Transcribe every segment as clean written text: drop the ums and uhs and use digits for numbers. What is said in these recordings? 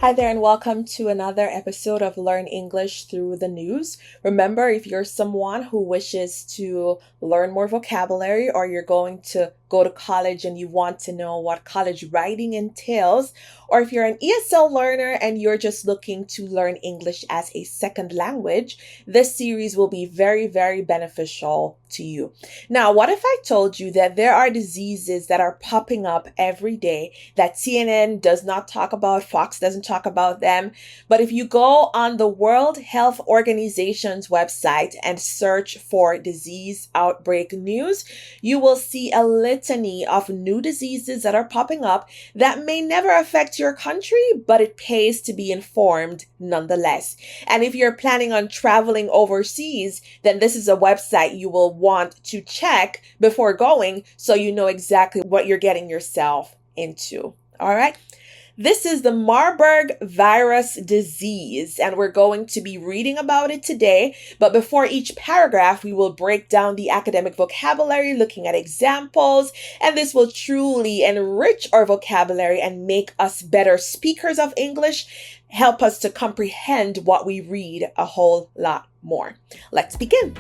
Hi there, and welcome to another episode of Learn English Through the News. Remember, if you're someone who wishes to learn more vocabulary or you're going to go to college and you want to know what college writing entails, or if you're an ESL learner and you're just looking to learn English as a second language, this series will be very, very beneficial to you. Now, what if I told you that there are diseases that are popping up every day that CNN does not talk about, Fox doesn't talk about them, but if you go on the World Health Organization's website and search for disease outbreak news, you will see a litany of new diseases that are popping up that may never affect your country, but it pays to be informed nonetheless. And if you're planning on traveling overseas, then this is a website you will want to check before going so you know exactly what you're getting yourself into. All right. This is the Marburg virus disease, and we're going to be reading about it today. But before each paragraph, we will break down the academic vocabulary, looking at examples, and this will truly enrich our vocabulary and make us better speakers of English, help us to comprehend what we read a whole lot more. Let's begin.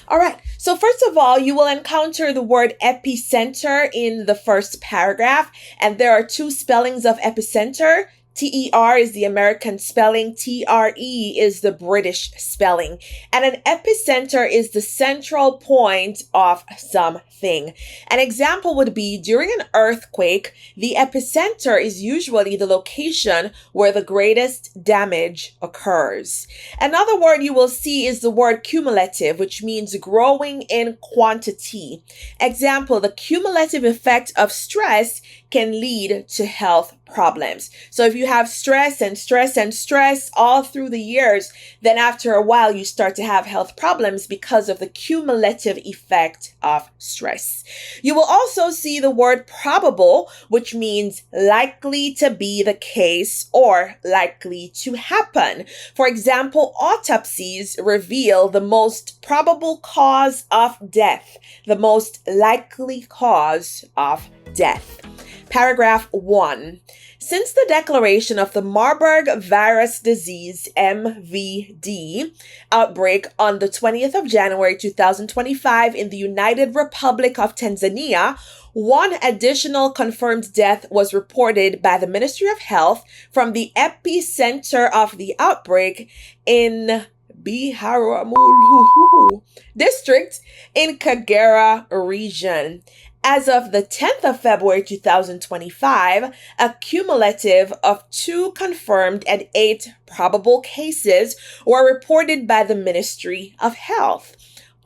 All right, so first of all, you will encounter the word epicenter in the first paragraph, and there are two spellings of epicenter. TER is the American spelling, TRE is the British spelling. And an epicenter is the central point of something. An example would be during an earthquake, the epicenter is usually the location where the greatest damage occurs. Another word you will see is the word cumulative, which means growing in quantity. Example, the cumulative effect of stress can lead to health problems. So if you have stress and stress and stress all through the years, then after a while you start to have health problems because of the cumulative effect of stress. You will also see the word probable, which means likely to be the case or likely to happen. For example, autopsies reveal the most probable cause of death, the most likely cause of death. Paragraph 1. Since the declaration of the Marburg virus disease, MVD, outbreak on the 20th of January 2025 in the United Republic of Tanzania, one additional confirmed death was reported by the Ministry of Health from the epicenter of the outbreak in Biharamulo district in Kagera region. As of the 10th of February 2025, a cumulative of 2 confirmed and 8 probable cases were reported by the Ministry of Health.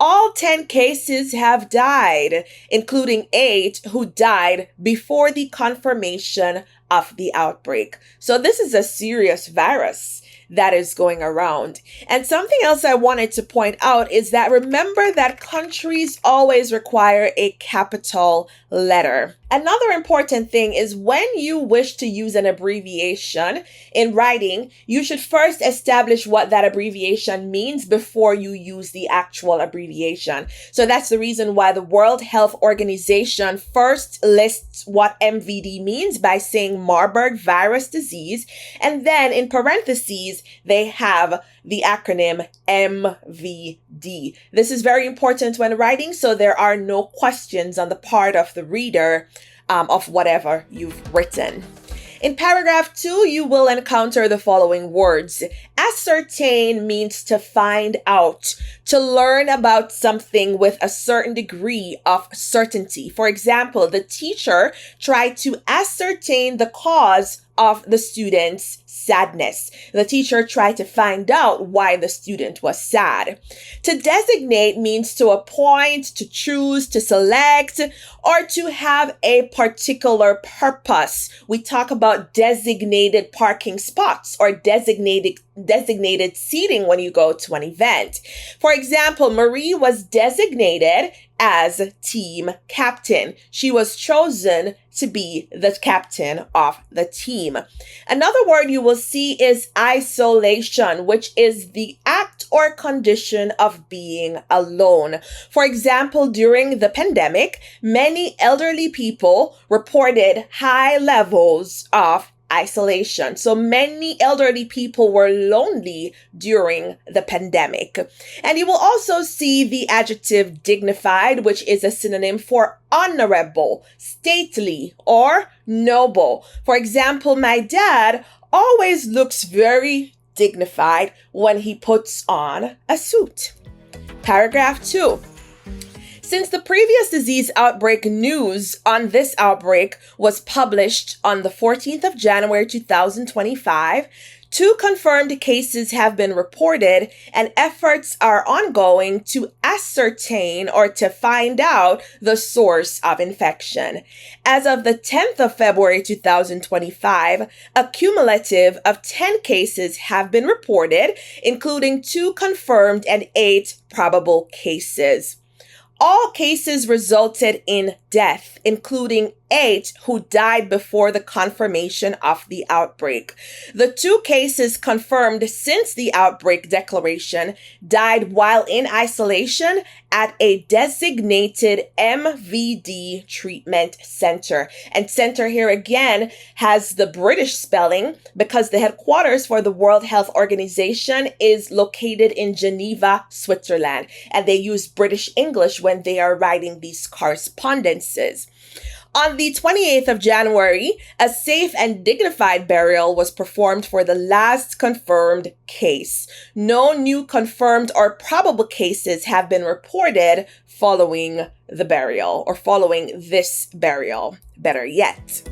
All 10 cases have died, including 8 who died before the confirmation of the outbreak. So this is a serious virus that is going around. And something else I wanted to point out is that remember that countries always require a capital letter. Another important thing is when you wish to use an abbreviation in writing, you should first establish what that abbreviation means before you use the actual abbreviation. So that's the reason why the World Health Organization first lists what MVD means by saying Marburg virus disease, and then in parentheses, they have the acronym MVD. This is very important when writing, so there are no questions on the part of the reader of whatever you've written. In paragraph 2, you will encounter the following words. Ascertain means to find out, to learn about something with a certain degree of certainty. For example, the teacher tried to ascertain the cause of the student's sadness. The teacher tried to find out why the student was sad. To designate means to appoint, to choose, to select, or to have a particular purpose. We talk about designated parking spots or designated seating when you go to an event. For example, Marie was designated as team captain. She was chosen to be the captain of the team. Another word you will see is isolation, which is the act or condition of being alone. For example, during the pandemic, many elderly people reported high levels of isolation. So many elderly people were lonely during the pandemic. And you will also see the adjective dignified, which is a synonym for honorable, stately, or noble. For example, my dad always looks very dignified when he puts on a suit. Paragraph 2. Since the previous disease outbreak news on this outbreak was published on the 14th of January 2025, 2 confirmed cases have been reported and efforts are ongoing to ascertain or to find out the source of infection. As of the 10th of February 2025, a cumulative of 10 cases have been reported, including 2 confirmed and 8 probable cases. All cases resulted in death, including 8 who died before the confirmation of the outbreak. The 2 cases confirmed since the outbreak declaration died while in isolation at a designated MVD treatment center. And center here again has the British spelling because the headquarters for the World Health Organization is located in Geneva, Switzerland. And they use British English when they are writing these correspondences. On the 28th of January, a safe and dignified burial was performed for the last confirmed case. No new confirmed or probable cases have been reported following the burial or following this burial, better yet.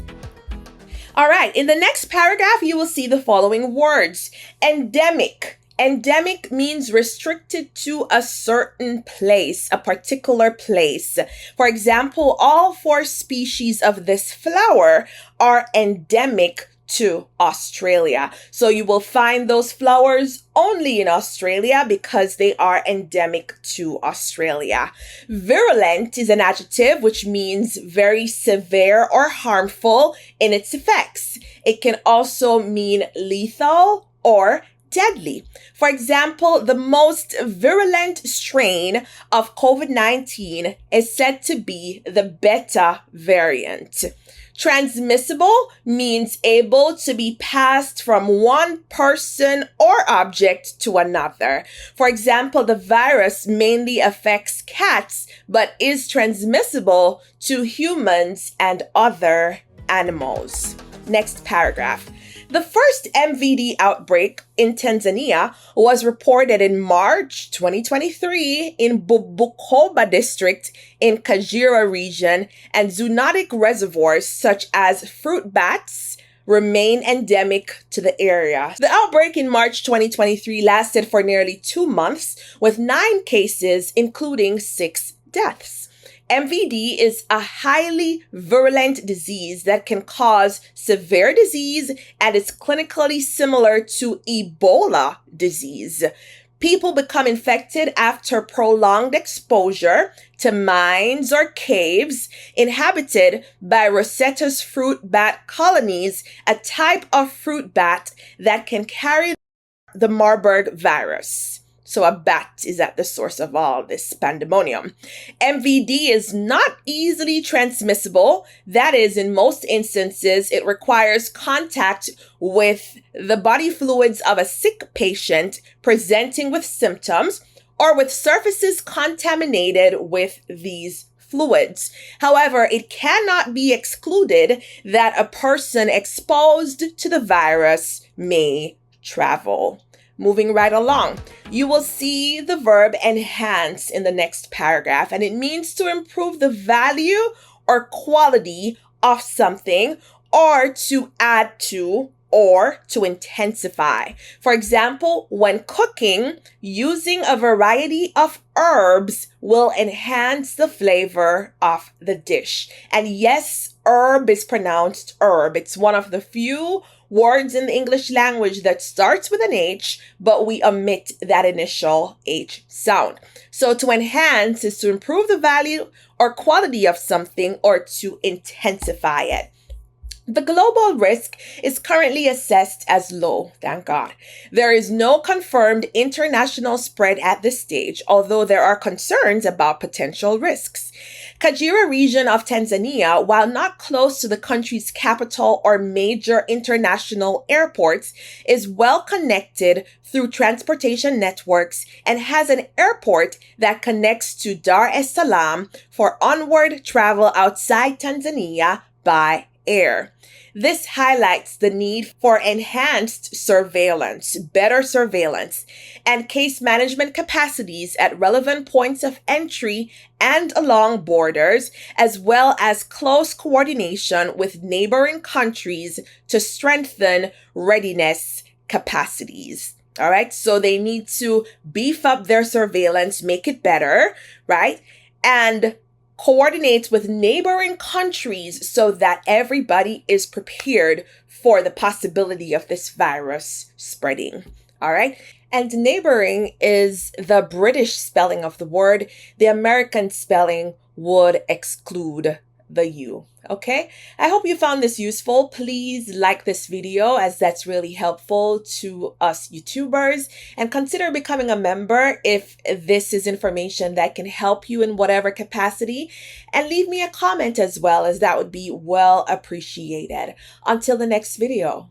All right, in the next paragraph, you will see the following words. Endemic. Endemic means restricted to a certain place, a particular place. For example, all 4 species of this flower are endemic to Australia. So you will find those flowers only in Australia because they are endemic to Australia. Virulent is an adjective which means very severe or harmful in its effects. It can also mean lethal or deadly. For example, the most virulent strain of COVID-19 is said to be the Beta variant. Transmissible means able to be passed from one person or object to another. For example, the virus mainly affects cats, but is transmissible to humans and other animals. Next paragraph. The first MVD outbreak in Tanzania was reported in March 2023 in Bukoba district in Kagera region, and zoonotic reservoirs such as fruit bats remain endemic to the area. The outbreak in March 2023 lasted for nearly 2 months with 9 cases, including 6 deaths. MVD is a highly virulent disease that can cause severe disease and is clinically similar to Ebola disease. People become infected after prolonged exposure to mines or caves inhabited by Rosetta's fruit bat colonies, a type of fruit bat that can carry the Marburg virus. So a bat is at the source of all this pandemonium. MVD is not easily transmissible. That is, in most instances, it requires contact with the body fluids of a sick patient presenting with symptoms or with surfaces contaminated with these fluids. However, it cannot be excluded that a person exposed to the virus may travel. Moving right along, you will see the verb enhance in the next paragraph, and it means to improve the value or quality of something or to add to or to intensify. For example, when cooking, using a variety of herbs will enhance the flavor of the dish. And yes, herb is pronounced herb. It's one of the few words in the English language that starts with an H, but we omit that initial H sound. So to enhance is to improve the value or quality of something or to intensify it. The global risk is currently assessed as low, thank God. There is no confirmed international spread at this stage, although there are concerns about potential risks. Kajira region of Tanzania, while not close to the country's capital or major international airports, is well connected through transportation networks and has an airport that connects to Dar es Salaam for onward travel outside Tanzania by air. This highlights the need for enhanced surveillance, better surveillance, and case management capacities at relevant points of entry and along borders, as well as close coordination with neighboring countries to strengthen readiness capacities. All right. So they need to beef up their surveillance, make it better, right? And coordinate with neighboring countries so that everybody is prepared for the possibility of this virus spreading. All right. And neighboring is the British spelling of the word. The American spelling would exclude the U. Okay, I hope you found this useful. Please like this video as that's really helpful to us YouTubers, and consider becoming a member if this is information that can help you in whatever capacity, and leave me a comment as well, as that would be well appreciated. Until the next video.